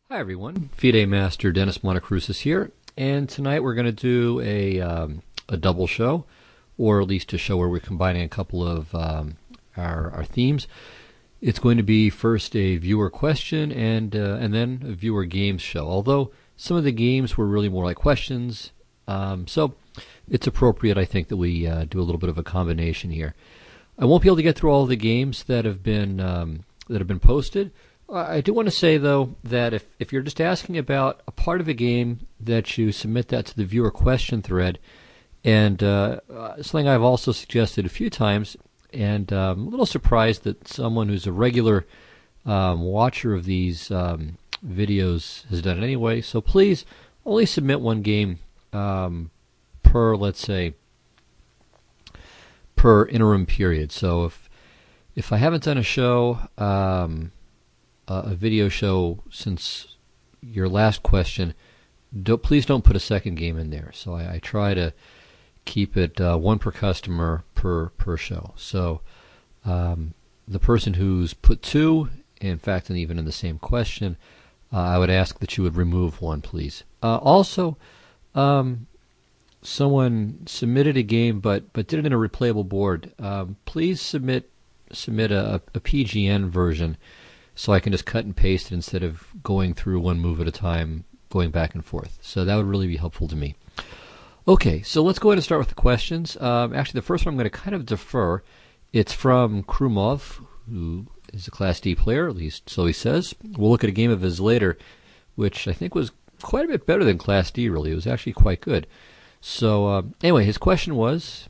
Hi everyone, FIDE Master Dennis Monokroussos here, and tonight we're going to do a double show, or at least a show where we're combining a couple of our themes. It's going to be first a viewer question and then a viewer games show, although some of the games were really more like questions, so it's appropriate, I think, that we do a little bit of a combination here. I won't be able to get through all the games that have been posted. I do want to say, though, that if you're just asking about a part of a game, that you submit that to the viewer question thread. And something I've also suggested a few times, and I'm a little surprised that someone who's a regular watcher of these videos has done it anyway. So please only submit one game per, let's say, per interim period. So if I haven't done a show, a video show since your last question, please don't put a second game in there. So I try to keep it one per customer per show. So the person who's put two, in fact, and even in the same question, I would ask that you would remove one, please. Also, someone submitted a game but did it in a replayable board. Please submit a PGN version, so I can just cut and paste it instead of going through one move at a time, going back and forth. So that would really be helpful to me. Okay, so let's go ahead and start with the questions. Actually, the first one I'm going to kind of defer. It's from Krumov, who is a Class D player, at least so he says. We'll look at a game of his later, which I think was quite a bit better than Class D, really. It was actually quite good. So anyway, his question was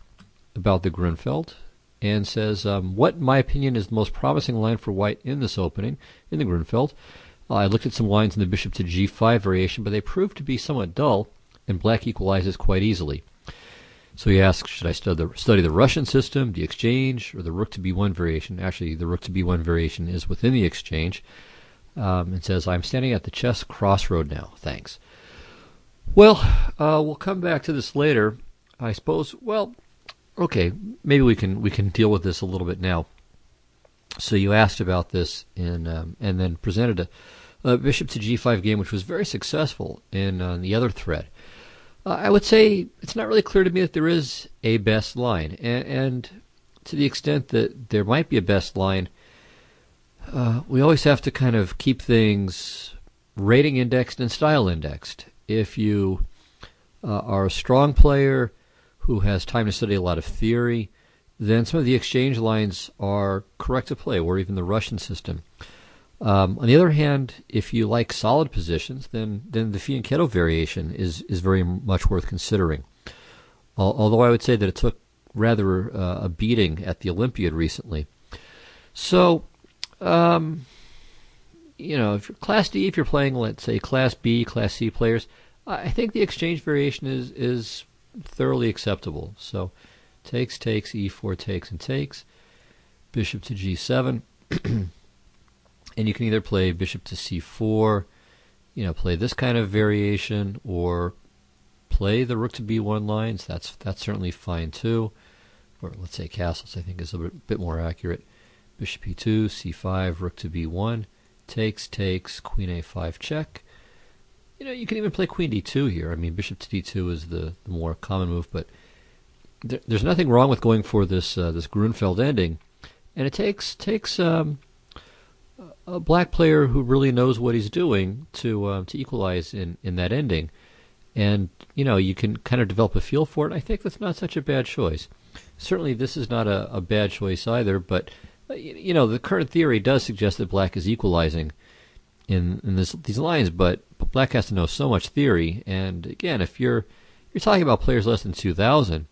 about the Grunfeld, and says, what, in my opinion, is the most promising line for white in this opening, in the Grunfeld? I looked at some lines in the bishop to g5 variation, but they proved to be somewhat dull, and black equalizes quite easily. So he asks, should I study the Russian system, the exchange, or the rook to b1 variation? Actually, the rook to b1 variation is within the exchange. And says, I'm standing at the chess crossroad now, thanks. Well, we'll come back to this later, I suppose. Well, okay, maybe we can deal with this a little bit now. So you asked about this and then presented a bishop to g5 game, which was very successful in the other thread. I would say it's not really clear to me that there is a best line, and to the extent that there might be a best line, we always have to kind of keep things rating indexed and style indexed. If you are a strong player who has time to study a lot of theory, then some of the exchange lines are correct to play, or even the Russian system. On the other hand, if you like solid positions, then the fianchetto variation is very much worth considering. Although I would say that it took rather a beating at the Olympiad recently. So, if you're Class D, if you're playing, let's say, Class B, Class C players, I think the exchange variation is thoroughly acceptable. So takes, e4 takes and takes, bishop to g7, and you can either play bishop to c4, play this kind of variation, or play the rook to b1 lines. That's certainly fine too. Or let's say castles, I think is a bit more accurate. Bishop e2, c5, rook to b1, takes, queen a5 check. You can even play queen d2 here. I mean, bishop to d2 is the more common move, but there's nothing wrong with going for this Grunfeld ending, and it takes a black player who really knows what he's doing to equalize in that ending, and you can kind of develop a feel for it. I think that's not such a bad choice. Certainly, this is not a bad choice either, but the current theory does suggest that black is equalizing in these lines, but black has to know so much theory, and again, if you're talking about players less than 2,000,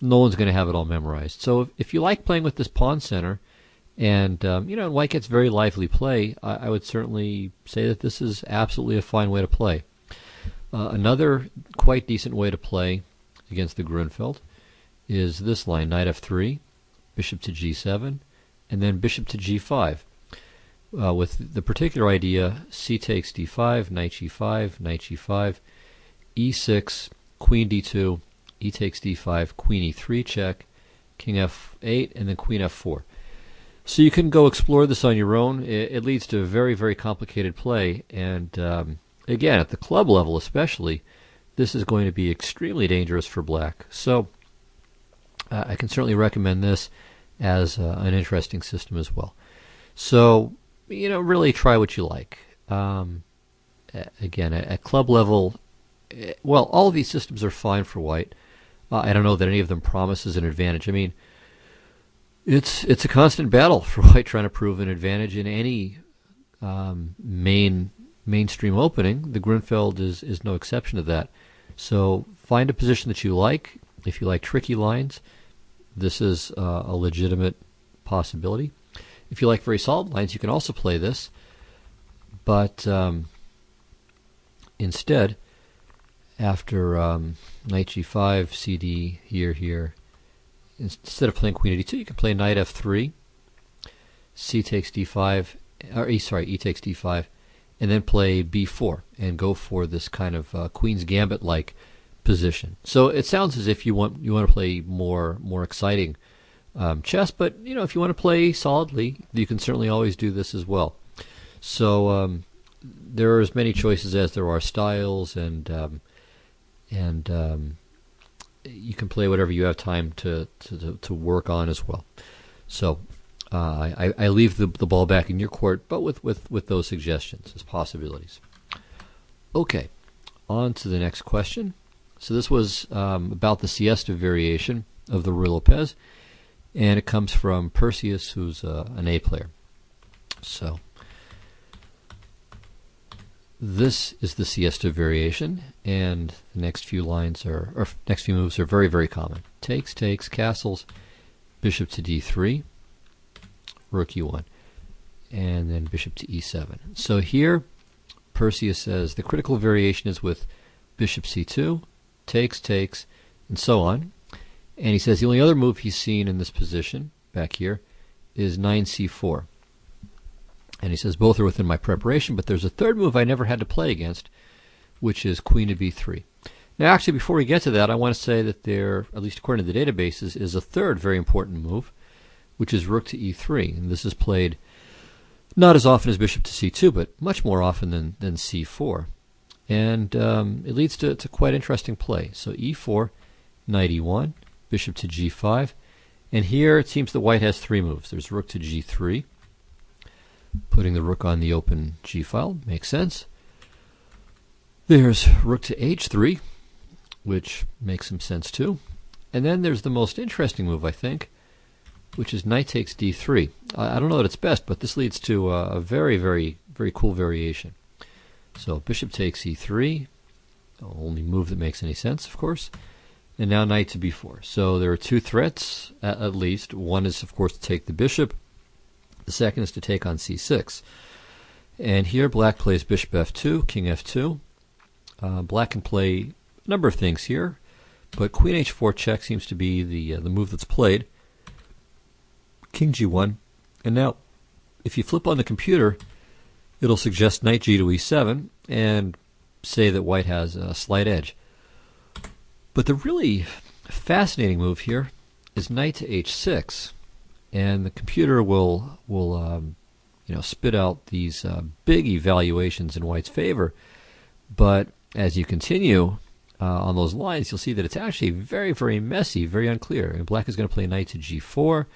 no one's going to have it all memorized. So if you like playing with this pawn center, and white gets very lively play, I would certainly say that this is absolutely a fine way to play. Another quite decent way to play against the Grunfeld is this line, knight f3, bishop to g7, and then bishop to g5. With the particular idea, c takes d5, knight g5, knight g5, e6, queen d2, e takes d5, queen e3 check, king f8, and then queen f4. So you can go explore this on your own. It leads to very, very complicated play. And again, at the club level especially, this is going to be extremely dangerous for black. So I can certainly recommend this as an interesting system as well. So, really try what you like. Again, at club level, well, all of these systems are fine for white. I don't know that any of them promises an advantage. I mean, it's a constant battle for white trying to prove an advantage in any mainstream opening. The Grunfeld is no exception to that. So find a position that you like. If you like tricky lines, this is a legitimate possibility. If you like very solid lines, you can also play this. But instead, after knight g5, cd, here, instead of playing queen at e2, you can play knight f3, c takes d5, or e takes d5, and then play b4 and go for this kind of queen's gambit-like position. So it sounds as if you want to play more exciting chess, but if you want to play solidly, you can certainly always do this as well. So there are as many choices as there are styles, and you can play whatever you have time to work on as well. So I leave the ball back in your court, but with those suggestions as possibilities. Okay, on to the next question. So this was about the siesta variation of the Ruy Lopez, and it comes from Perseus, who's an A player. So this is the siesta variation, and the next few lines next few moves are very, very common. Takes, castles, bishop to d3, rook e1, and then bishop to e7. So here, Perseus says the critical variation is with bishop c2, takes, and so on. And he says the only other move he's seen in this position, back here, is 9c4. And he says both are within my preparation, but there's a third move I never had to play against, which is queen to b3. Now, actually, before we get to that, I want to say that there, at least according to the databases, is a third very important move, which is rook to e3. And this is played not as often as bishop to c2, but much more often than c4. And it leads to quite interesting play. So e4, knight e1, bishop to g5. And here it seems that white has three moves. There's rook to g3. Putting the rook on the open g file makes sense. There's rook to h3, which makes some sense too. And then there's the most interesting move, I think, which is knight takes d3. I don't know that it's best, but this leads to a very, very, very cool variation. So bishop takes e3, the only move that makes any sense, of course. And now knight to b4. So there are two threats, at least. One is, of course, to take the bishop. The second is to take on c6. And here black plays bishop f2, king f2. Black can play a number of things here, but queen h4 check seems to be the move that's played. King g1. And now, if you flip on the computer, it'll suggest knight g to e7 and say that white has a slight edge. But the really fascinating move here is knight to h6. And the computer will spit out these big evaluations in white's favor. But as you continue on those lines, you'll see that it's actually very, very messy, very unclear. And black is going to play knight to g4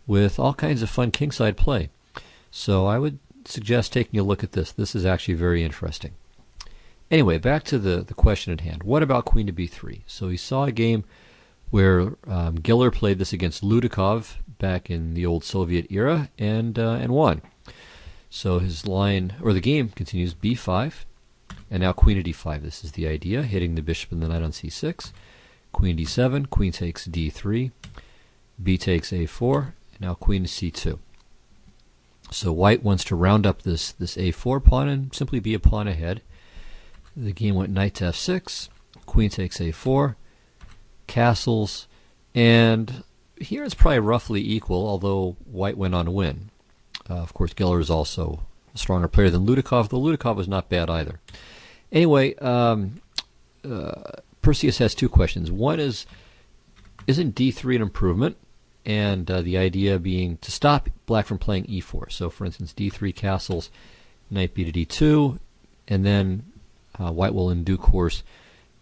with all kinds of fun kingside play. So I would suggest taking a look at this. This is actually very interesting. Anyway, back to the question at hand. What about queen to b3? So we saw a game where Giller played this against Ludikov back in the old Soviet era and won. So his line, or the game continues, b5, and now queen to d5. This is the idea, hitting the bishop and the knight on c6. Queen d7, queen takes d3, b takes a4, and now queen to c2. So white wants to round up this a4 pawn and simply be a pawn ahead. The game went knight to f6, queen takes a4, castles, and here it's probably roughly equal, although white went on to win. Of course, Giller is also a stronger player than Ludikov, though Ludikov was not bad either. Anyway, Perseus has two questions. One is, isn't d3 an improvement? and the idea being to stop black from playing e4. So, for instance, d3 castles, knight b to d2, and then white will in due course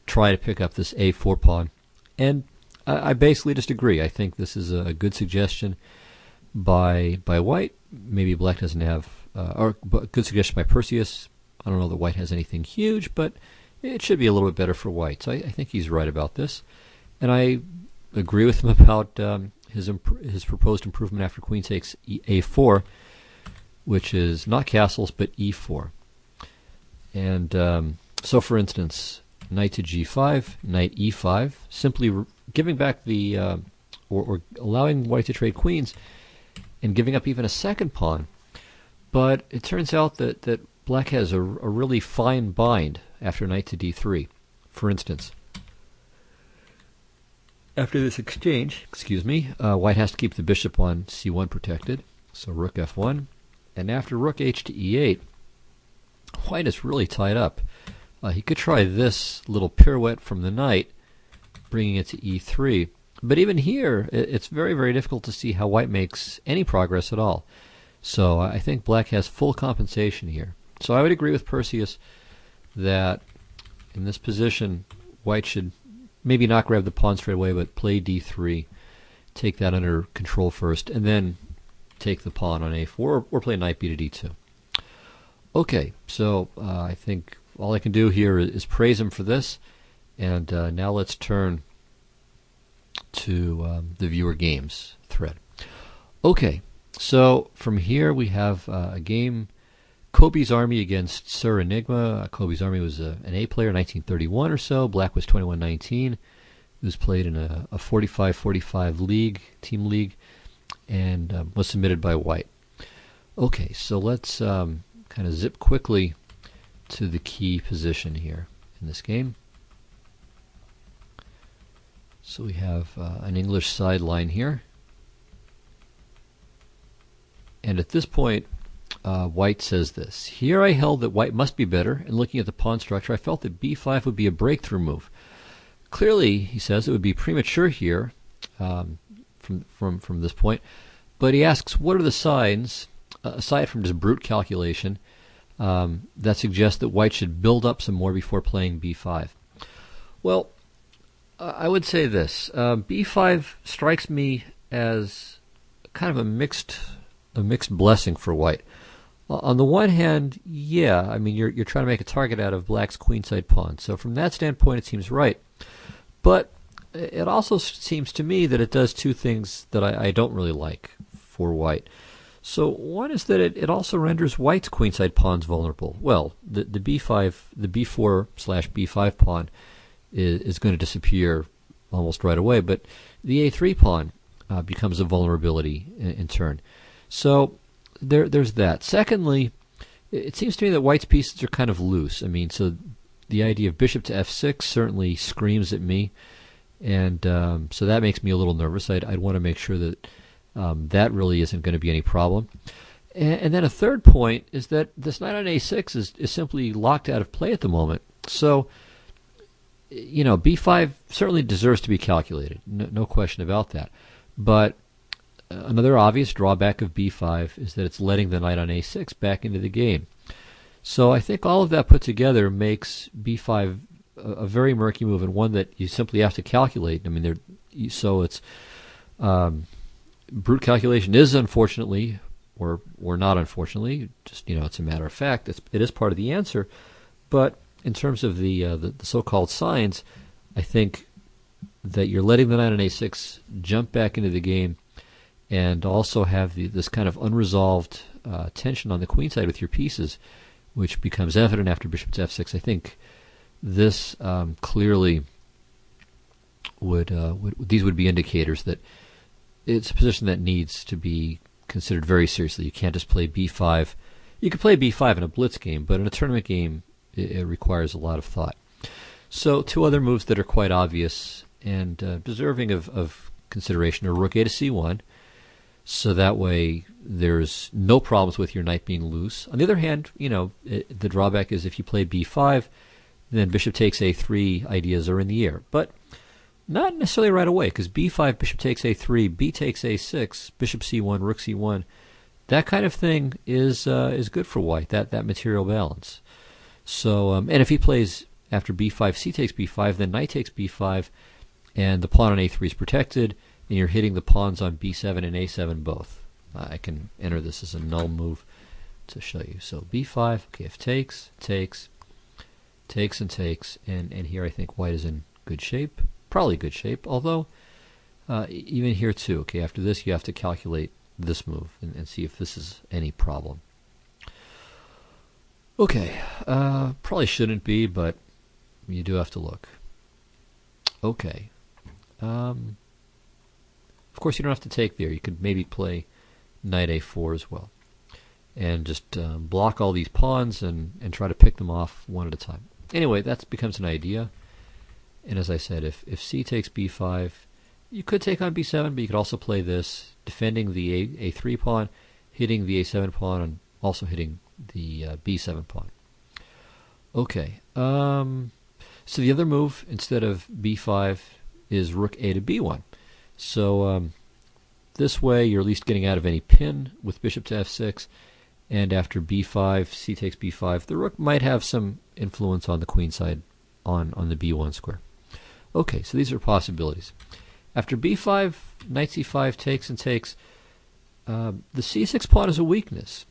try to pick up this a4 pawn. And I basically just agree. I think this is a good suggestion by white. Maybe black doesn't have, or good suggestion by Perseus. I don't know that white has anything huge, but it should be a little bit better for white. So I think he's right about this. And I agree with him about his proposed improvement after queen takes a4, which is not castles but e4. And so, for instance, knight to g5, knight e5, simply giving back the, or allowing white to trade queens, and giving up even a second pawn. But it turns out that black has a really fine bind after knight to d3. For instance, after this exchange, white has to keep the bishop on c1 protected, so rook f1. And after rook h to e8, white is really tied up. He could try this little pirouette from the knight, bringing it to e3. But even here, it's very, very difficult to see how white makes any progress at all. So I think black has full compensation here. So I would agree with Perseus that in this position, white should maybe not grab the pawn straight away, but play d3, take that under control first, and then take the pawn on a4, or play knight b to d2. Okay, so I think all I can do here is praise him for this, and now let's turn to the viewer games thread. Okay, so from here we have a game, Kobe's Army against Sir Enigma. Kobe's Army was an A player, 1931 or so. Black was 21-19. It was played in a 45-45 league, team league, and was submitted by white. Okay, so let's kind of zip quickly to the key position here in this game. So we have an English sideline here. And at this point, white says this. Here I held that white must be better, and looking at the pawn structure, I felt that b5 would be a breakthrough move. Clearly, he says, it would be premature here from this point, but he asks, what are the signs, aside from just brute calculation, that suggest that white should build up some more before playing b5? Well, I would say this. b5 strikes me as kind of a mixed blessing for white. On the one hand, yeah, I mean, you're trying to make a target out of black's queenside pawn. So from that standpoint, it seems right. But it also seems to me that it does two things that I don't really like for white. So one is that it also renders white's queenside pawns vulnerable. Well, the b4/b5 pawn is going to disappear almost right away, but the a3 pawn becomes a vulnerability in turn. So there's that. Secondly, it seems to me that white's pieces are kind of loose. I mean, so the idea of bishop to f6 certainly screams at me, and so that makes me a little nervous. I'd want to make sure that that really isn't going to be any problem. And then a third point is that this knight on a6 is simply locked out of play at the moment. So, you know, b5 certainly deserves to be calculated, no question about that. But another obvious drawback of b5 is that it's letting the knight on a6 back into the game. So I think all of that put together makes b5 a very murky move, and one that you simply have to calculate. I mean, so it's brute calculation is unfortunately, or not unfortunately, just, you know, it's a matter of fact. It is part of the answer, but in terms of the so-called signs, I think that you're letting the knight on a6 jump back into the game, and also have this kind of unresolved tension on the queen side with your pieces, which becomes evident after bishop to f6. I think this clearly these would be indicators that it's a position that needs to be considered very seriously. You can't just play b5. You could play b5 in a blitz game, but in a tournament game, it requires a lot of thought. So two other moves that are quite obvious and deserving of consideration are rook a to c1. So that way there's no problems with your knight being loose. On the other hand, you know, the drawback is if you play b5, then bishop takes a3 ideas are in the air. But Not necessarily right away, because b5, bishop takes a3, b takes a6, bishop c1, rook c1. That kind of thing is good for white, that material balance. So, and if he plays after b5, c takes b5, then knight takes b5, and the pawn on a3 is protected, and you're hitting the pawns on b7 and a7 both. I can enter this as a null move to show you. So b5, okay, if takes, and takes, and here I think white is in good shape, probably good shape, although even here too, okay, after this you have to calculate this move and see if this is any problem. Okay, probably shouldn't be, but you do have to look. Okay. Of course, you don't have to take there. You could maybe play knight a4 as well. And just block all these pawns and try to pick them off one at a time. Anyway, that becomes an idea. And as I said, if c takes b5, you could take on b7, but you could also play this, defending the a3 pawn, hitting the a7 pawn, and also hitting the b7 pawn. Okay. So the other move, instead of b5, is rook a to b1. So this way you're at least getting out of any pin with bishop to f6, and after b5, c takes b5, the rook might have some influence on the queen side on the b1 square. Okay, so these are possibilities. After b5, knight c5 takes and takes. The c6 pawn is a weakness,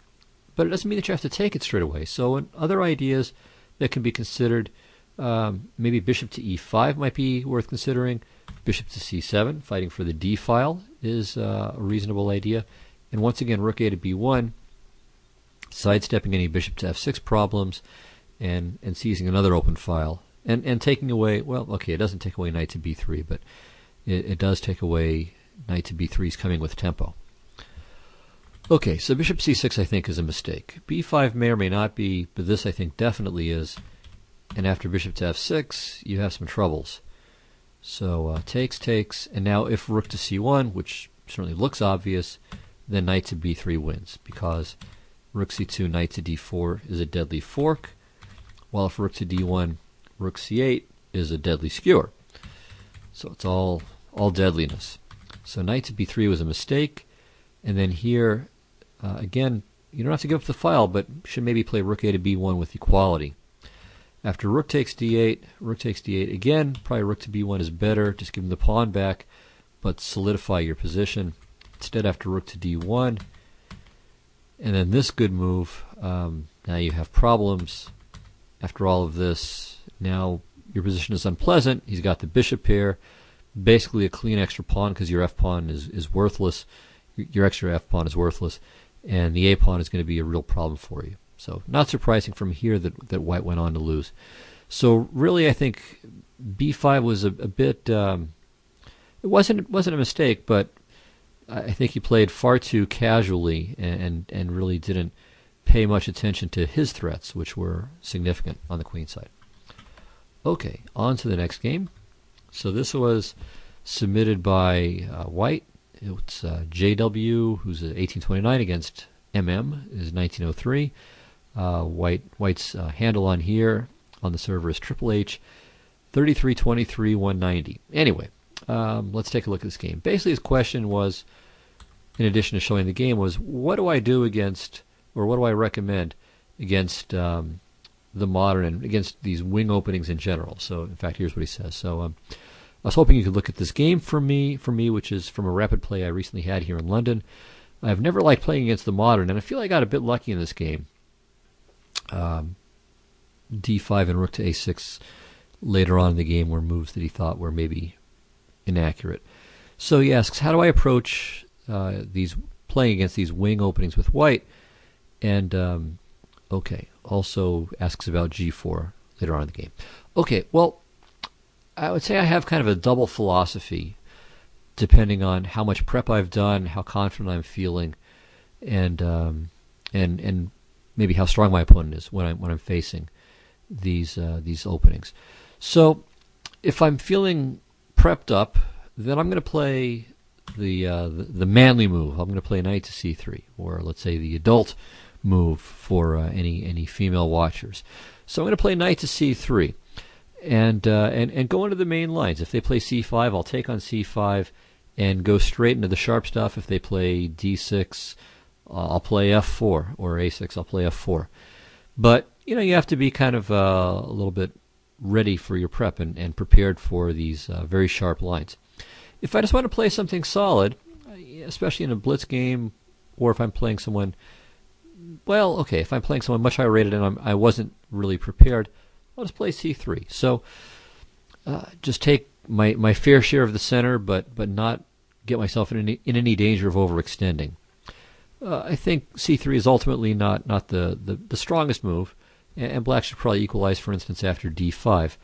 but it doesn't mean that you have to take it straight away. So other ideas that can be considered, maybe bishop to e5 might be worth considering. Bishop to c7, fighting for the d file, is a reasonable idea. And once again, rook a to b1, sidestepping any bishop to f6 problems, and seizing another open file. And taking away, well, okay, it doesn't take away knight to b3, but it does take away knight to b3's coming with tempo. Okay, so bishop c6 I think is a mistake. b5 may or may not be, but this I think definitely is. And after bishop to f6, you have some troubles. So takes, and now if rook to c1, which certainly looks obvious, then knight to b3 wins, because rook c2, knight to d4 is a deadly fork, while if rook to d1, rook c8 is a deadly skewer. So it's all deadliness. So knight to b3 was a mistake, and then here, again, you don't have to give up the file, but you should maybe play rook a to b1 with equality. After rook takes d8, again, probably rook to b1 is better, just give him the pawn back, but solidify your position. Instead, after rook to d1, and then this good move, now you have problems. After all of this, now your position is unpleasant. He's got the bishop pair, basically a clean extra pawn because your f-pawn is worthless. Your extra f-pawn is worthless, and the a-pawn is going to be a real problem for you. So not surprising from here that white went on to lose. So really, I think b5 was a bit. It wasn't a mistake, but I think he played far too casually and really didn't pay much attention to his threats, which were significant on the queen side. Okay, on to the next game. So this was submitted by white. It's JW, who's 1829, against MM, is 1903. White's handle on here on the server is Triple H 3323 190. Anyway, let's take a look at this game. Basically, his question was, in addition to showing the game, was what do I do against, or what do I recommend against the modern and against these wing openings in general? So, in fact, here's what he says. So, I was hoping you could look at this game for me, which is from a rapid play I recently had here in London. I've never liked playing against the modern, and I feel I got a bit lucky in this game. D5 and rook to a6 later on in the game were moves that he thought were maybe inaccurate. So he asks, how do I approach these playing against these wing openings with white? And okay, also asks about g4 later on in the game. Okay, well, I would say I have kind of a double philosophy depending on how much prep I've done, how confident I'm feeling, and maybe how strong my opponent is when I'm facing these openings. So if I'm feeling prepped up, then I'm going to play the manly move. I'm going to play knight to c3, or let's say the adult move for any female watchers. So I'm going to play knight to c3, and go into the main lines. If they play c5, I'll take on c5 and go straight into the sharp stuff. If they play d6, I'll play f4, or a6, I'll play f4. But you have to be kind of a little bit ready for your prep and prepared for these very sharp lines. If I just want to play something solid, especially in a blitz game, or if I'm playing someone, if I'm playing someone much higher rated and I wasn't really prepared, I'll just play c3. So just take my fair share of the center, but not get myself in any danger of overextending. I think c3 is ultimately not the strongest move, and black should probably equalize, for instance, after d5.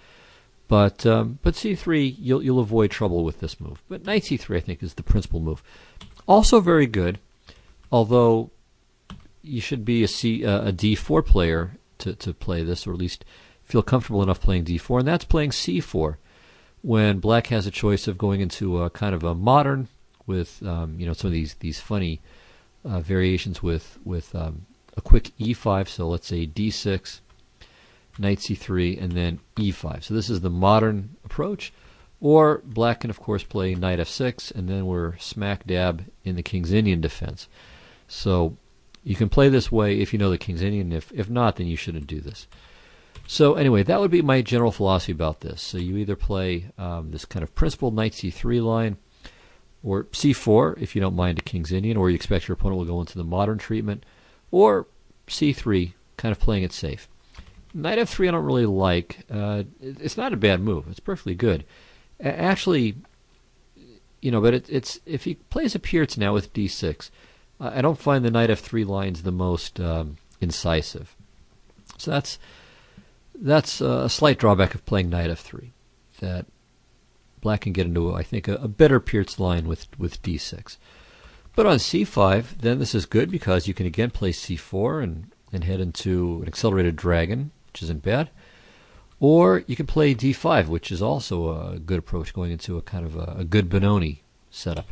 But c3, you'll avoid trouble with this move. But knight c3, I think, is the principal move. Also very good, although you should be a d4 player to play this, or at least feel comfortable enough playing d4, and that's playing c4, when black has a choice of going into a kind of a modern with some of these funny variations with a quick e5. So let's say d6, knight c3, and then e5. So this is the modern approach. Or black can, of course, play knight f6, and then we're smack dab in the King's Indian defense. So you can play this way if you know the King's Indian. If not, then you shouldn't do this. So anyway, that would be my general philosophy about this. So you either play this kind of principled knight c3 line, or c4 if you don't mind a King's Indian, or you expect your opponent will go into the modern treatment, or c3, kind of playing it safe. Knight f3 I don't really like. It's not a bad move. It's perfectly good. Actually, but it's if he plays a Pierce now with d6, I don't find the knight f3 lines the most incisive. So that's a slight drawback of playing knight f3, that black can get into, I think, a better Pierce line with d6. But on c5, then this is good because you can again play c4 and head into an accelerated dragon, which isn't bad. Or you can play d5, which is also a good approach, going into a kind of a good Benoni setup.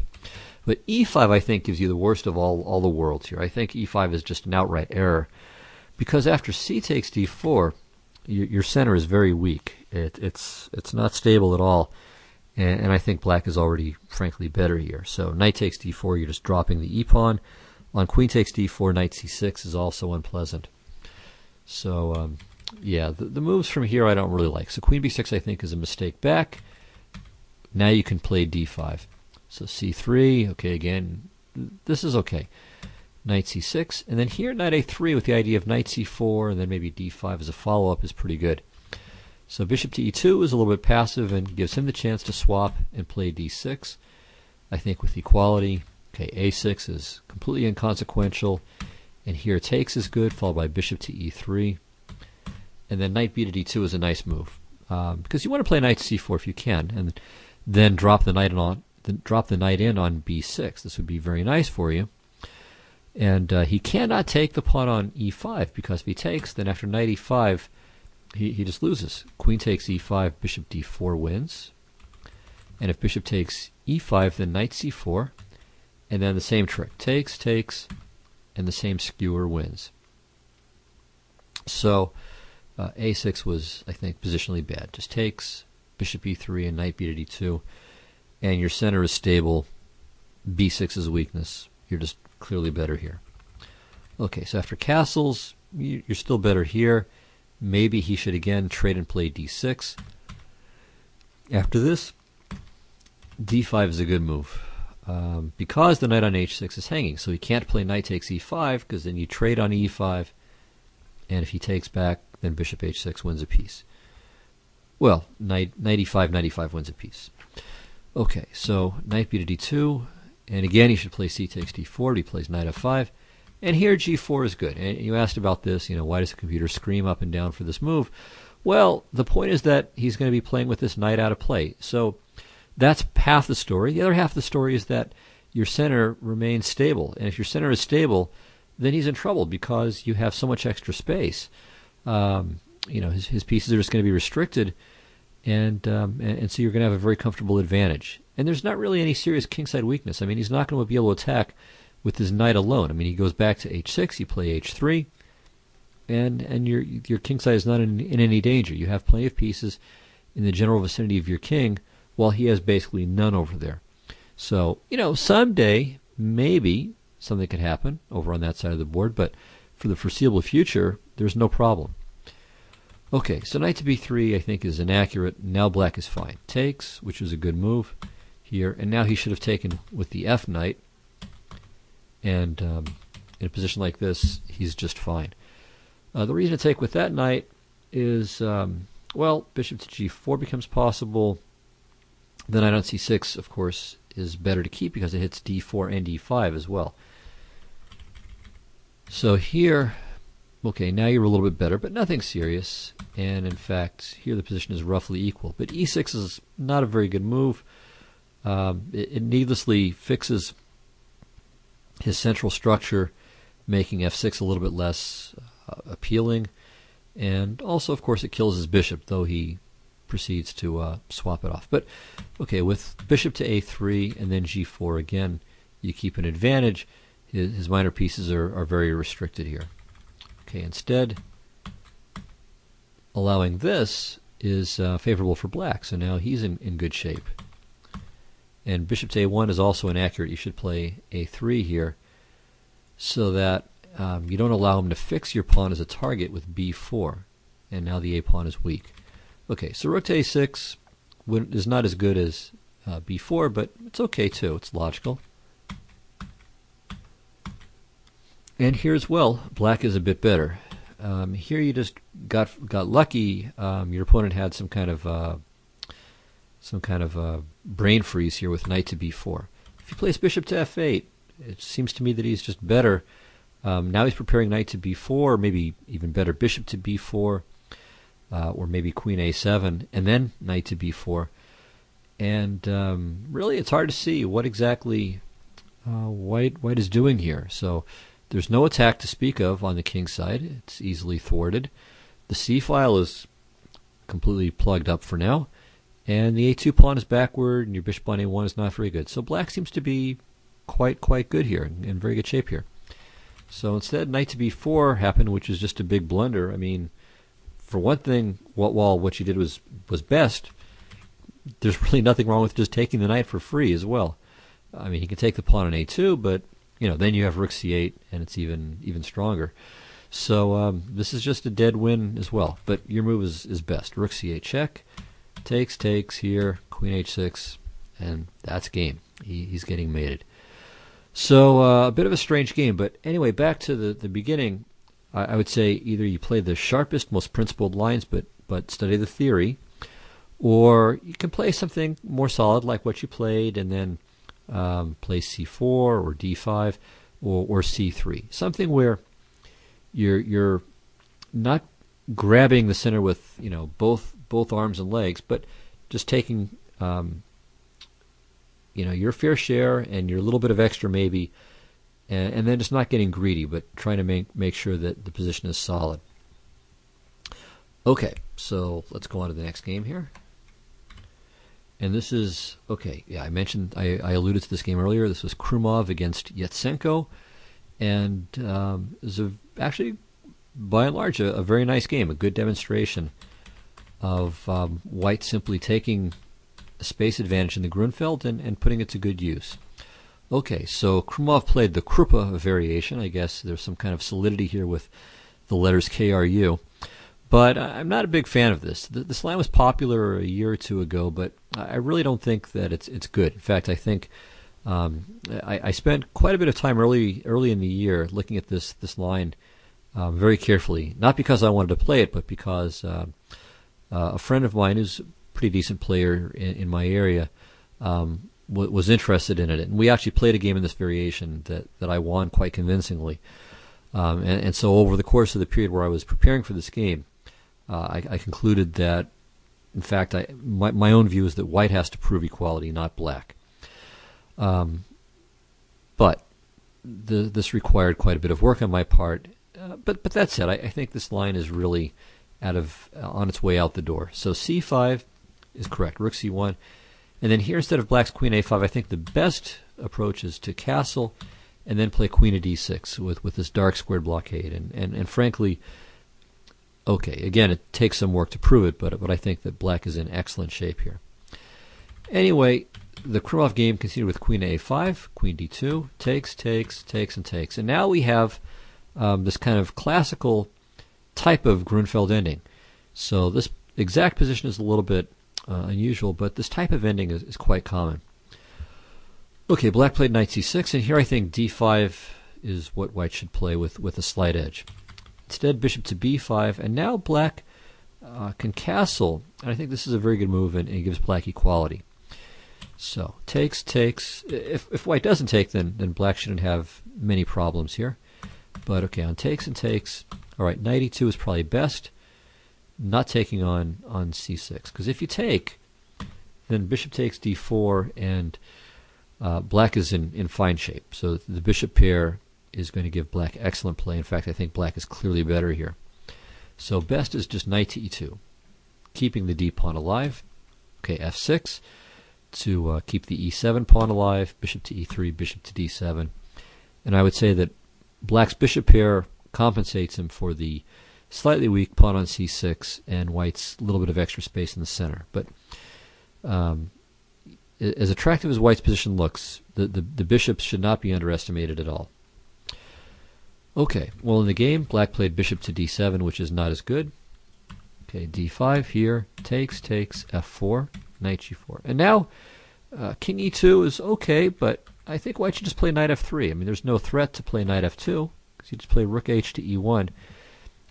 But e5, I think, gives you the worst of all the worlds here. I think e5 is just an outright error, because after c takes d4, your center is very weak. It's not stable at all, and I think black is already, frankly, better here. So knight takes d4, you're just dropping the e-pawn. On queen takes d4, knight c6 is also unpleasant. So the moves from here I don't really like. So queen b6, I think, is a mistake back. Now you can play d5. So c3, okay, again, this is okay. Knight c6, and then here knight a3 with the idea of knight c4, and then maybe d5 as a follow-up is pretty good. So bishop to e2 is a little bit passive and gives him the chance to swap and play d6, I think, with equality. Okay, a6 is completely inconsequential, and here takes is good, followed by bishop to e3. And then knight b to d2 is a nice move, because you want to play knight c4 if you can, and then drop the knight in on b6. This would be very nice for you. And he cannot take the pawn on e5, because if he takes, then after knight e5, he just loses. Queen takes e5, bishop d4 wins. And if bishop takes e5, then knight c4, and then the same trick. Takes, and the same skewer wins. So a6 was, I think, positionally bad. Just takes, bishop e3, and knight b to d2. And your center is stable. b6 is a weakness. You're just clearly better here. Okay, so after castles, you're still better here. Maybe he should again trade and play d6. After this, d5 is a good move, because the knight on h6 is hanging. So he can't play knight takes e5, because then you trade on e5, and if he takes back, then bishop h6 wins a piece. Well, knight e5, knight e5 wins a piece. Okay, so knight b to d2, and again he should play c takes d4, he plays knight f5, and here g4 is good. And you asked about this, why does the computer scream up and down for this move? Well, the point is that he's going to be playing with this knight out of play. So that's half the story. The other half of the story is that your center remains stable, and if your center is stable, then he's in trouble because you have so much extra space. His pieces are just going to be restricted, and so you're going to have a very comfortable advantage. And there's not really any serious kingside weakness. I mean, he's not going to be able to attack with his knight alone. I mean, he goes back to h6, you play h3, and your kingside is not in any danger. You have plenty of pieces, in the general vicinity of your king, while he has basically none over there. So, someday, maybe, something could happen over on that side of the board, but for the foreseeable future, there's no problem. Okay, so knight to b3 I think is inaccurate. Now black is fine. Takes, which is a good move here, and now he should have taken with the f knight, and in a position like this, he's just fine. The reason to take with that knight is, well, bishop to g4 becomes possible. The knight on c6, of course, is better to keep because it hits d4 and d5 as well. So here, okay, now you're a little bit better, but nothing serious. And in fact, here the position is roughly equal. But e6 is not a very good move. It needlessly fixes his central structure, making f6 a little bit less appealing. And also, of course, it kills his bishop, though he proceeds to swap it off. But, okay, with bishop to a3 and then g4 again, you keep an advantage. His minor pieces are very restricted here. Okay, instead, allowing this is favorable for black, so now he's in good shape. And bishop to a1 is also inaccurate. You should play a3 here so that you don't allow him to fix your pawn as a target with b4. And now the a pawn is weak. Okay, so rook to a6 is not as good as b4, but it's okay too. It's logical. And here as well, black is a bit better. Here you just got lucky. Your opponent had some kind of brain freeze here with knight to b4. If he plays bishop to f8, it seems to me that he's just better. Now he's preparing knight to b4, maybe even better bishop to b4, or maybe queen a7, and then knight to b4. And really, it's hard to see what exactly white is doing here. So there's no attack to speak of on the king's side. It's easily thwarted. The c-file is completely plugged up for now. And the a2 pawn is backward, and your bishop on a1 is not very good. So black seems to be quite good here, in very good shape here. So instead, knight to b4 happened, which is just a big blunder. I mean, for one thing, while what you did was best, there's really nothing wrong with just taking the knight for free as well. I mean, he can take the pawn on a2, but then you have rook c8, and it's even stronger. So this is just a dead win as well. But your move is best. Rook c8 check, takes here, queen h6, and that's game. He's getting mated. So a bit of a strange game. But anyway, back to the beginning. I would say either you play the sharpest, most principled lines, but study the theory, or you can play something more solid like what you played, and then play c4 or d5 or c3. Something where you're not grabbing the center with both arms and legs, but just taking your fair share and your little bit of extra maybe, and then just not getting greedy, but trying to make sure that the position is solid. Okay, so let's go on to the next game here. And this is, okay, yeah, I alluded to this game earlier. This was Krumov against Yatsenko. And it was actually, by and large, a very nice game, a good demonstration of white simply taking a space advantage in the Grunfeld and putting it to good use. Okay, so Krumov played the Krupa variation. I guess there's some kind of solidity here with the letters KRU. But I'm not a big fan of this. This line was popular a year or two ago, but I really don't think that it's good. In fact, I think I spent quite a bit of time early in the year looking at this line very carefully. Not because I wanted to play it, but because a friend of mine who's a pretty decent player in my area was interested in it. And we actually played a game in this variation that I won quite convincingly. And so over the course of the period where I was preparing for this game, I concluded that, in fact, my own view is that white has to prove equality, not black. But this required quite a bit of work on my part. But that said, I think this line is really on its way out the door. So c5 is correct, rook c1. And then here, instead of black's queen a5, I think the best approach is to castle and then play queen to d6 with this dark squared blockade. And frankly, Okay, again, it takes some work to prove it, but I think that black is in excellent shape here. Anyway, the Krumov game continued with queen to a5, queen d2, takes, and takes. And now we have this kind of classical type of Grunfeld ending. So this exact position is a little bit unusual, but this type of ending is quite common. Okay, black played knight c6, and here I think d5 is what white should play with a slight edge. Instead, bishop to b5, and now black can castle, and I think this is a very good move, and it gives black equality. So, takes. If white doesn't take, then black shouldn't have many problems here. But okay, on takes and takes, all right, knight e2 is probably best, not taking on c6. Because if you take, then bishop takes d4, and black is in fine shape. So the bishop pair is going to give black excellent play. In fact, I think black is clearly better here. So best is just knight to e2, keeping the d pawn alive. Okay, f6 to keep the e7 pawn alive, bishop to e3, bishop to d7. And I would say that black's bishop pair compensates him for the slightly weak pawn on c6 and white's little bit of extra space in the center. But as attractive as white's position looks, the bishops should not be underestimated at all. Okay, well in the game, black played bishop to d7, which is not as good. Okay, d5 here, takes, f4, knight g4. And now, king e2 is okay, but I think white should just play knight f3. I mean, there's no threat to play knight f2, because you just play rook h to e1, and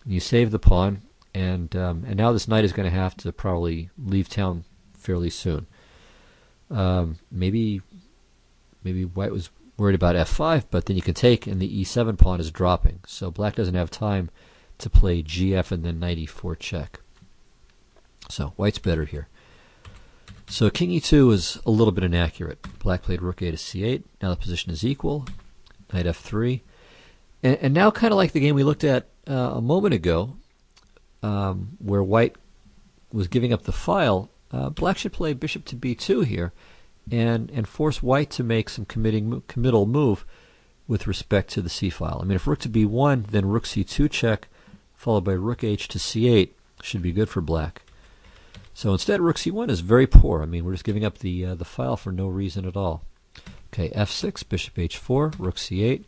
you save the pawn, and now this knight is going to have to probably leave town fairly soon. Maybe white was worried about f5, but then you can take, and the e7 pawn is dropping. So black doesn't have time to play gf and then knight e4 check. So white's better here. So king e2 is a little bit inaccurate. Black played rook a to c8. Now the position is equal. Knight f3. And now kind of like the game we looked at a moment ago, where white was giving up the file, black should play bishop to b2 here and force white to make some committal move with respect to the c file. I mean, if rook to b1, then rook c2 check, followed by rook h to c8 should be good for black. So instead, rook c1 is very poor. I mean, we're just giving up the file for no reason at all. Okay, f6, bishop h4, rook c8,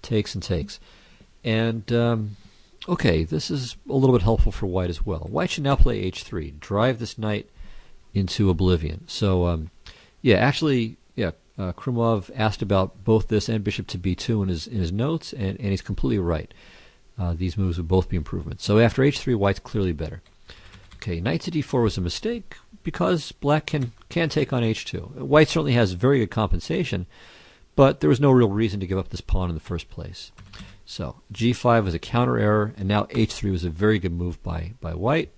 takes and takes. And okay, this is a little bit helpful for white as well. White should now play h3, drive this knight into oblivion. So Krumov asked about both this and bishop to b2 in his notes, and he's completely right. These moves would both be improvements. So after h3, white's clearly better. Okay, knight to d4 was a mistake because black can take on h2. White certainly has very good compensation, but there was no real reason to give up this pawn in the first place. So g5 was a counter error, and now h3 was a very good move by white.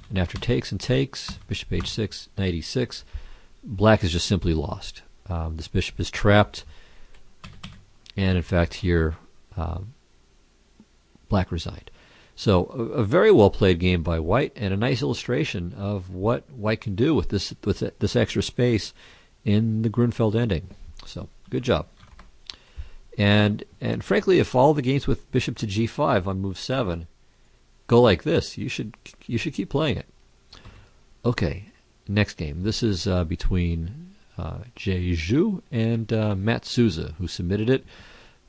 And after takes and takes, bishop h6, knight e6, black is just simply lost. This bishop is trapped, and in fact here black resigned. So a very well played game by white, and a nice illustration of what white can do with this extra space in the Grunfeld ending. So good job. And frankly, if all the games with bishop to g5 on move 7 go like this, you should keep playing it. Okay, next game. This is between Jeju and Matt Souza, who submitted it.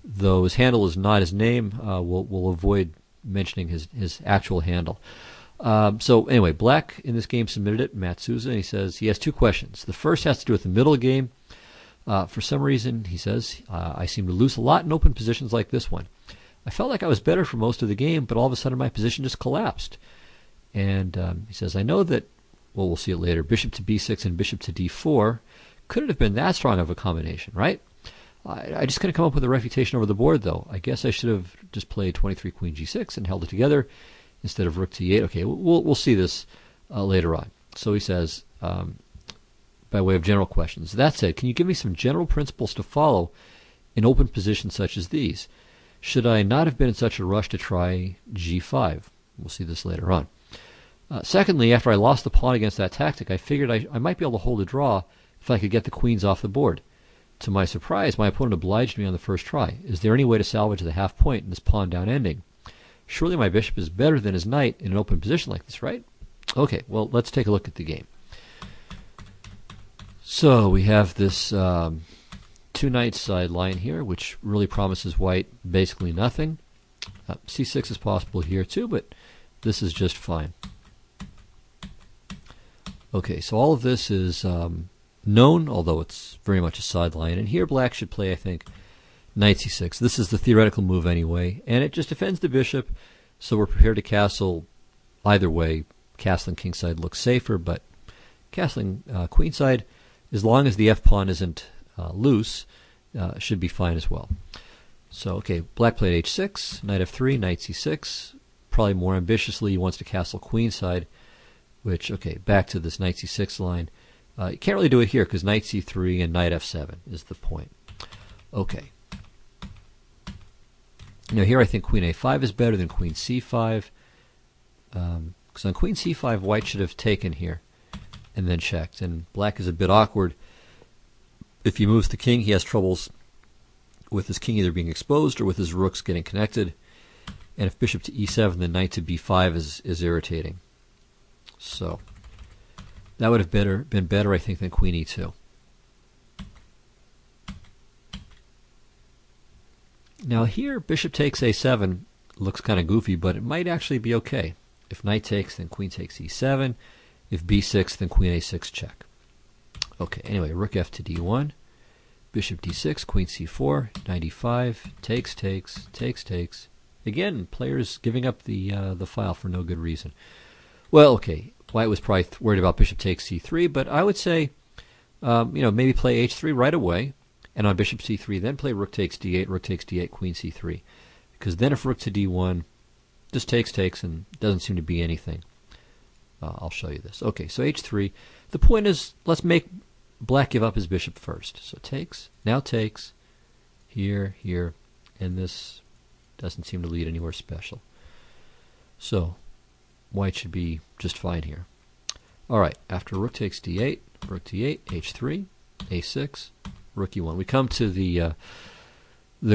Though his handle is not his name, we'll avoid mentioning his actual handle. So anyway, black in this game submitted it, Matt Souza, and he says he has two questions. The first has to do with the middle game. For some reason, he says, I seem to lose a lot in open positions like this one. I felt like I was better for most of the game, but all of a sudden my position just collapsed. And he says, I know that, well, we'll see it later, bishop to b6 and bishop to d4 couldn't have been that strong of a combination, right? I just couldn't come up with a refutation over the board, though. I guess I should have just played 23 queen g6 and held it together instead of rook to e8. Okay, we'll see this later on. So he says, by way of general questions, that said, can you give me some general principles to follow in open positions such as these? Should I not have been in such a rush to try g5? We'll see this later on. Secondly, after I lost the pawn against that tactic, I figured I might be able to hold a draw if I could get the queens off the board. To my surprise, my opponent obliged me on the first try. Is there any way to salvage the half point in this pawn down ending? Surely my bishop is better than his knight in an open position like this, right? Okay, well, let's take a look at the game. So we have this two knight side line here, which really promises white basically nothing. C6 is possible here too, but this is just fine. Okay, so all of this is known, although it's very much a sideline. And here black should play, I think, knight c6. This is the theoretical move anyway, and it just defends the bishop, so we're prepared to castle either way. Castling kingside looks safer, but castling queenside, as long as the f-pawn isn't loose, should be fine as well. So, okay, black played h6, knight f3, knight c6. Probably more ambitiously, he wants to castle queenside, which, okay, back to this knight c6 line. You can't really do it here because knight c3 and knight f7 is the point. Okay. Now here I think queen a5 is better than queen c5. Because on queen c5, white should have taken here and then checked. And black is a bit awkward. If he moves the king, he has troubles with his king either being exposed or with his rooks getting connected. And if bishop to e7, then knight to b5 is irritating. So that would have been better, I think, than queen e2. Now here, bishop takes a7 looks kind of goofy, but it might actually be okay. If knight takes, then queen takes e7. If b6, then queen a6 check. Okay, anyway, rook f to d1. Bishop d6, queen c4, knight e5, takes, takes, takes, takes. Again, players giving up the file for no good reason. Well, okay, white was probably worried about bishop takes c3, but I would say, maybe play h3 right away, and on bishop c3, then play rook takes d8, queen c3. Because then if rook to d1, just takes, takes, and doesn't seem to be anything. I'll show you this. Okay, so h3. The point is, let's make black give up his bishop first. So takes, now takes, here, here, and this doesn't seem to lead anywhere special. So white should be just fine here. All right, after rook takes d8, rook d8, h3, a6, rook e1. We come to the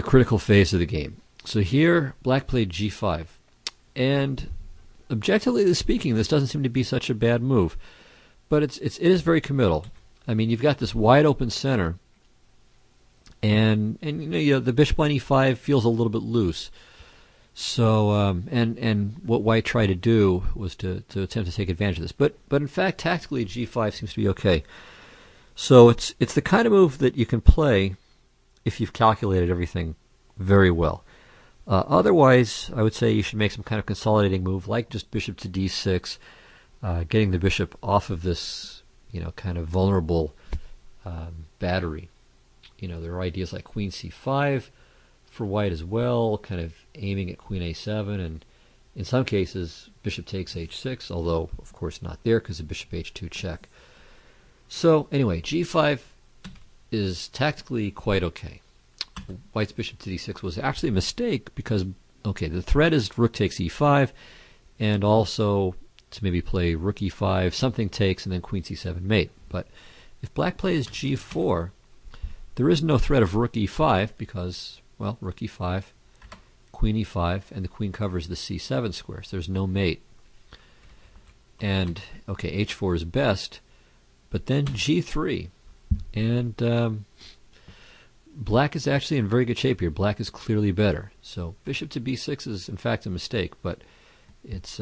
critical phase of the game. So here, black played g5, and objectively speaking, this doesn't seem to be such a bad move, but it is very committal. I mean, you've got this wide open center, and the bishop on e5 feels a little bit loose. So and what white tried to do was to attempt to take advantage of this, but in fact, tactically, g5 seems to be okay. So it's the kind of move that you can play if you've calculated everything very well. Otherwise, I would say you should make some kind of consolidating move, like just bishop to d6, getting the bishop off of this, kind of vulnerable battery. There are ideas like queen c5 for white as well, kind of aiming at queen a7, and in some cases, bishop takes h6, although, of course, not there because of bishop h2 check. So, anyway, g5 is tactically quite okay. White's bishop to d6 was actually a mistake because, okay, the threat is rook takes e5, and also to maybe play rook e5, something takes, and then queen c7 mate. But if black plays g4, there is no threat of rook e5 because, well, rook e5, queen e5, and the queen covers the c7 square, so there's no mate. And, okay, h4 is best, but then g3, and black is actually in very good shape here. Black is clearly better. So bishop to b6 is in fact a mistake, but it's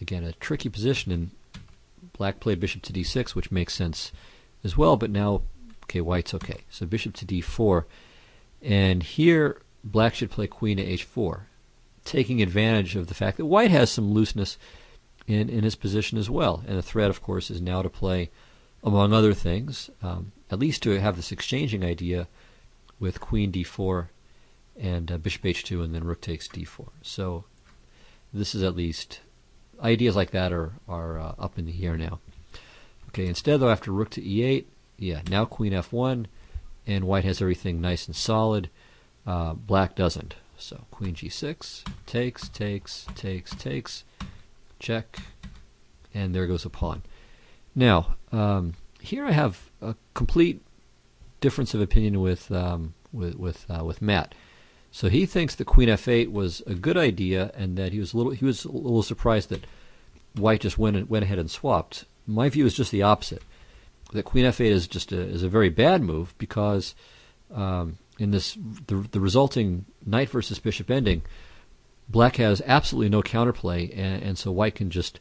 again a tricky position, and black played bishop to d6, which makes sense as well, but now, okay, white's okay. So bishop to d4, and here black should play queen to h4, taking advantage of the fact that white has some looseness in his position as well. And the threat, of course, is now to play, among other things, at least to have this exchanging idea with queen d4 and bishop h2 and then rook takes d4. So this is at least, ideas like that are up in the air now. Okay, instead though, after rook to e8, yeah, now queen f1, and white has everything nice and solid. Black doesn't. So queen g6, takes, takes, takes, takes, check, and there goes a pawn. Now, here I have a complete difference of opinion with Matt. So he thinks that queen f8 was a good idea, and that he was a little surprised that white just went ahead and swapped. My view is just the opposite. That queen f8 is just a very bad move, because in the resulting knight versus bishop ending, black has absolutely no counterplay, and so white can just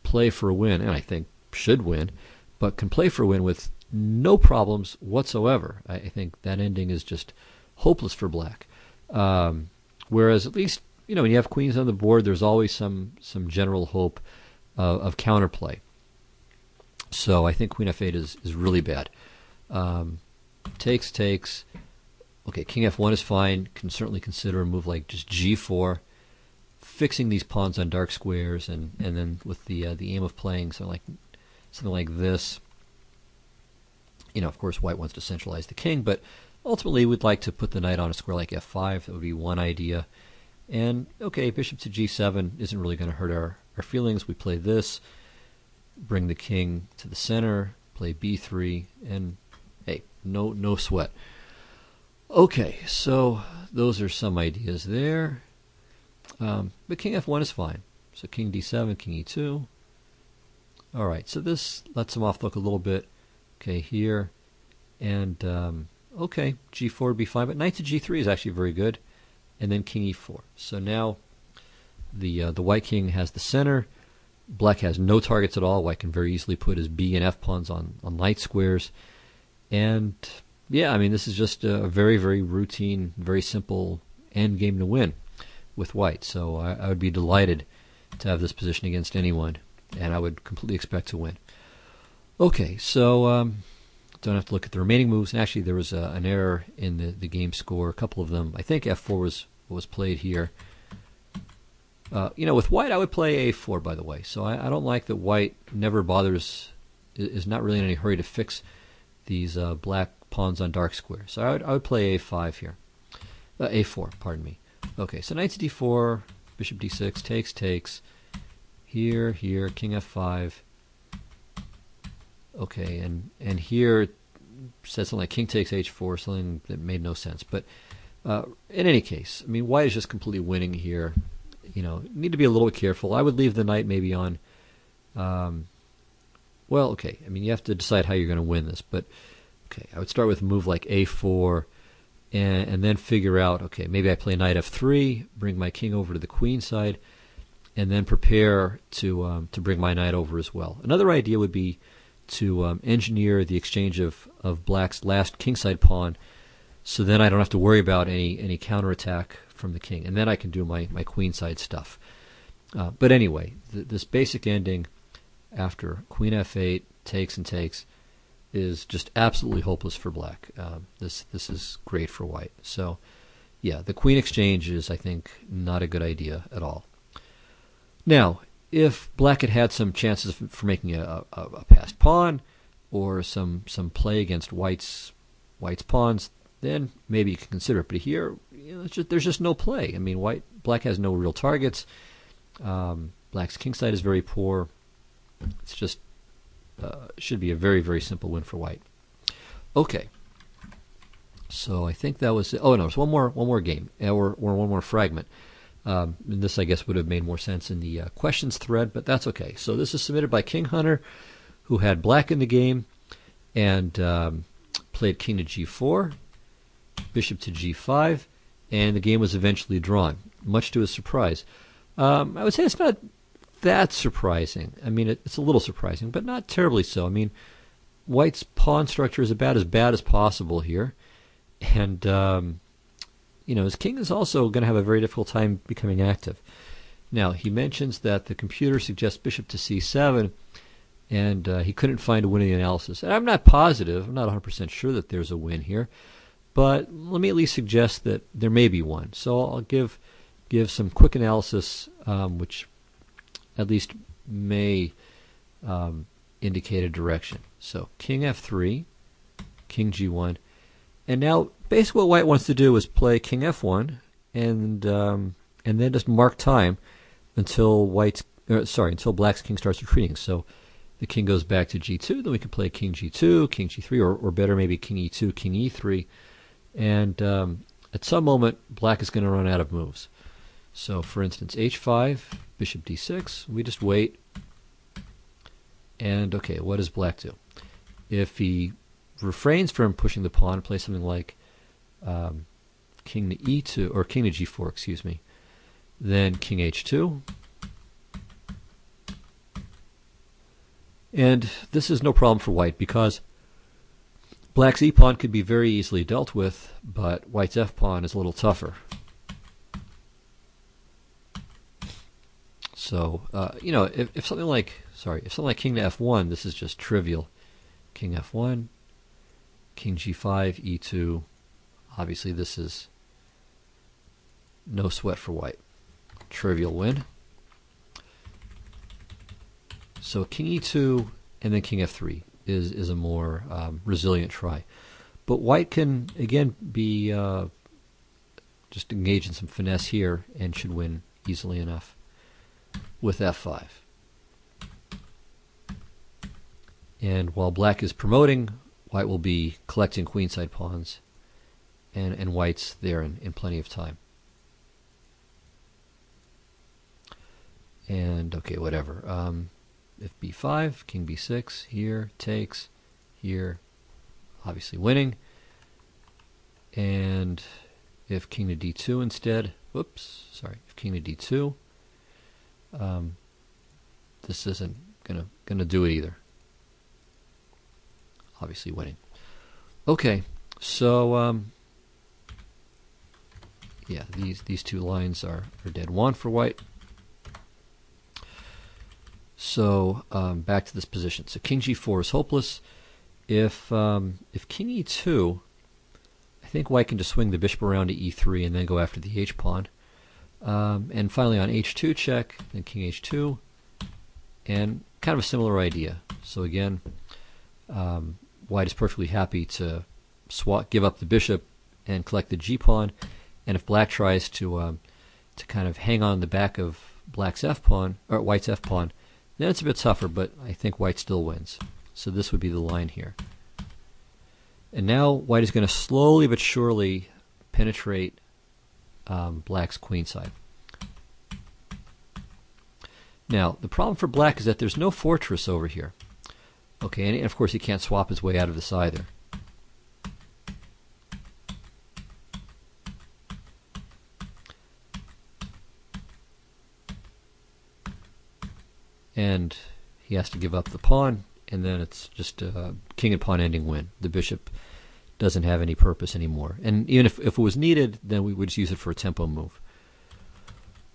play for a win, and I think should win, but can play for a win with no problems whatsoever. I think that ending is just hopeless for black. Whereas at least, when you have queens on the board, there's always some general hope of counterplay. So I think queen f8 is really bad. Takes. Okay, king f1 is fine. Can certainly consider a move like just g4, fixing these pawns on dark squares, and then with the aim of playing something like this. Of course, white wants to centralize the king, but ultimately we'd like to put the knight on a square like f5. That would be one idea. And okay, bishop to g7 isn't really going to hurt our feelings. We play this, bring the king to the center, play b3, and hey, no sweat. Okay, so those are some ideas there. But king f1 is fine. So king d7, king e2. All right, so this lets him off the hook a little bit. Okay, here. And, okay, g4 would be fine, but knight to g3 is actually very good. And then king e4. So now the white king has the center. Black has no targets at all. White can very easily put his b and f pawns on light squares. And, yeah, I mean, this is just a very, very routine, very simple end game to win with white. So I would be delighted to have this position against anyone, and I would completely expect to win. Okay, so don't have to look at the remaining moves. And actually, there was an error in the game score, a couple of them. I think f4 was played here. With white, I would play a4, by the way. So I don't like that white never bothers, is not really in any hurry to fix these black pawns on dark squares. So I would play a5 here. A4, pardon me. Okay, so knight to d4, bishop d6, takes. Here, king f5. Okay, and here it says something like king takes h4, something that made no sense. But in any case, I mean, white is just completely winning here. Need to be a little bit careful. I would leave the knight maybe on. Well, okay. I mean, you have to decide how you're going to win this. But okay, I would start with a move like a4, and then figure out. Okay, maybe I play knight f3, bring my king over to the queen side, and then prepare to bring my knight over as well. Another idea would be to engineer the exchange of black's last kingside pawn, so then I don't have to worry about any counterattack from the king, and then I can do my queenside stuff. But anyway, this basic ending after queen f8 takes is just absolutely hopeless for black. This is great for white. So yeah, the queen exchange is, I think, not a good idea at all. Now, if black had some chances for making a passed pawn, or some play against white's pawns, then maybe you can consider it. But here, there's just no play. I mean, black has no real targets. Black's kingside is very poor. It's just should be a very, very simple win for white. Okay, so I think that was it. Oh no, there's one more game, or one more fragment. And this, I guess, would have made more sense in the questions thread, but that's okay. So this is submitted by King Hunter, who had black in the game, and played king to g4, bishop to g5, and the game was eventually drawn, much to his surprise. I would say it's not that surprising. I mean, it's a little surprising, but not terribly so. I mean, white's pawn structure is about as bad as possible here, and his king is also going to have a very difficult time becoming active. Now, he mentions that the computer suggests bishop to c7, and he couldn't find a win in the analysis. And I'm not positive, I'm not 100% sure that there's a win here, but let me at least suggest that there may be one. So I'll give some quick analysis, which at least may indicate a direction. So king f3, king g1, and now basically what white wants to do is play king f1, and then just mark time until until black's king starts retreating. So the king goes back to g2, then we can play king g2, king g3, or better maybe king e2, king e3, and at some moment, black is going to run out of moves. So, for instance, h5, bishop d6, we just wait. And, okay, what does black do? If he refrains from pushing the pawn, play something like king to e2, or king to g4, excuse me, then king h2. And this is no problem for white because black's e-pawn could be very easily dealt with, but white's f-pawn is a little tougher. So, you know, if something like king to f1, this is just trivial. King f1, king g5, e2. Obviously, this is no sweat for white. Trivial win. So king e2 and then king f3 is a more resilient try. But white can, again, be just engage in some finesse here and should win easily enough with f5. And while black is promoting, white will be collecting queenside pawns, and white's there in plenty of time. And, okay, whatever. If b5, king b6, here, takes, here, obviously winning. And if king to d2 instead, if king to d2, this isn't gonna do it either. Obviously winning. Okay, so yeah, these two lines are dead one for white. So back to this position. So king g4 is hopeless. If king e2, I think white can just swing the bishop around to e3 and then go after the h-pawn. And finally on h2 check, then king h2, and kind of a similar idea. So again, white is perfectly happy to give up the bishop and collect the g-pawn, and if black tries to kind of hang on the back of black's f-pawn, or white's f-pawn, then it's a bit tougher, but I think white still wins. So this would be the line here. And now white is going to slowly but surely penetrate black's queenside. Now, the problem for black is that there's no fortress over here. Okay, and of course he can't swap his way out of this either. And he has to give up the pawn, and then it's just a king and pawn ending win. The bishop doesn't have any purpose anymore. And even if it was needed, then we would just use it for a tempo move.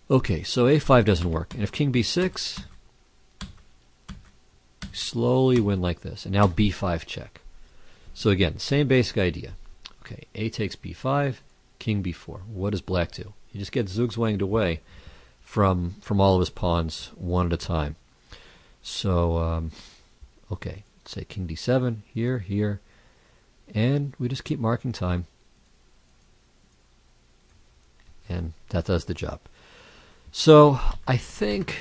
Okay, so a5 doesn't work. And if king b6, slowly win like this. And now b5 check. So again, same basic idea. Okay, a takes b5, king b4. What does black do? He just gets zugzwanged away from all of his pawns one at a time. So, okay, let's say king d7, here, here, and we just keep marking time. And that does the job. So, I think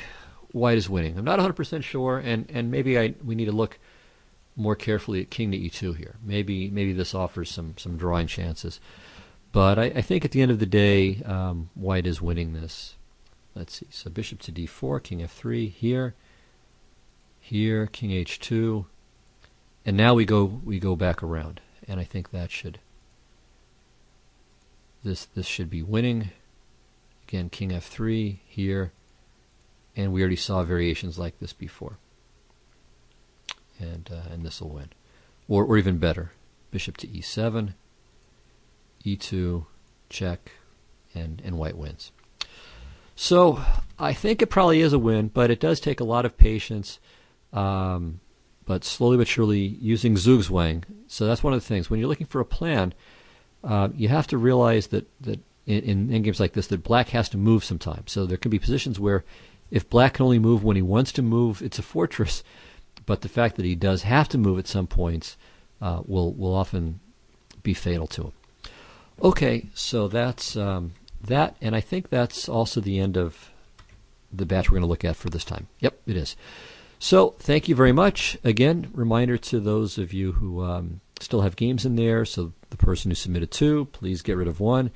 white is winning. I'm not 100% sure, and maybe we need to look more carefully at king to e2 here. Maybe this offers some drawing chances. But I think at the end of the day, white is winning this. Let's see, so bishop to d4, king f3, here, here, king h2, and now we go back around, and I think that should this should be winning. Again, king f3 here, and we already saw variations like this before, and this will win, or even better, bishop to e7, e2, check, and white wins. So I think it probably is a win, but it does take a lot of patience. But slowly but surely using zugzwang. So that's one of the things. When you're looking for a plan, you have to realize that in endgames like this, that black has to move sometime. So there can be positions where if black can only move when he wants to move, it's a fortress. But the fact that he does have to move at some points will often be fatal to him. Okay, so that's that, and I think that's also the end of the batch we're going to look at for this time. Yep, it is. So thank you very much. Again, reminder to those of you who still have games in there, so the person who submitted 2, please get rid of 1.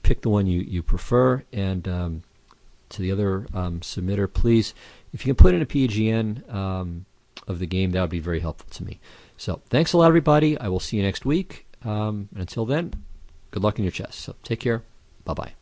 Pick the one you prefer, and to the other submitter, please, if you can put in a PGN of the game, that would be very helpful to me. So thanks a lot, everybody. I will see you next week. And until then, good luck in your chess. So take care. Bye-bye.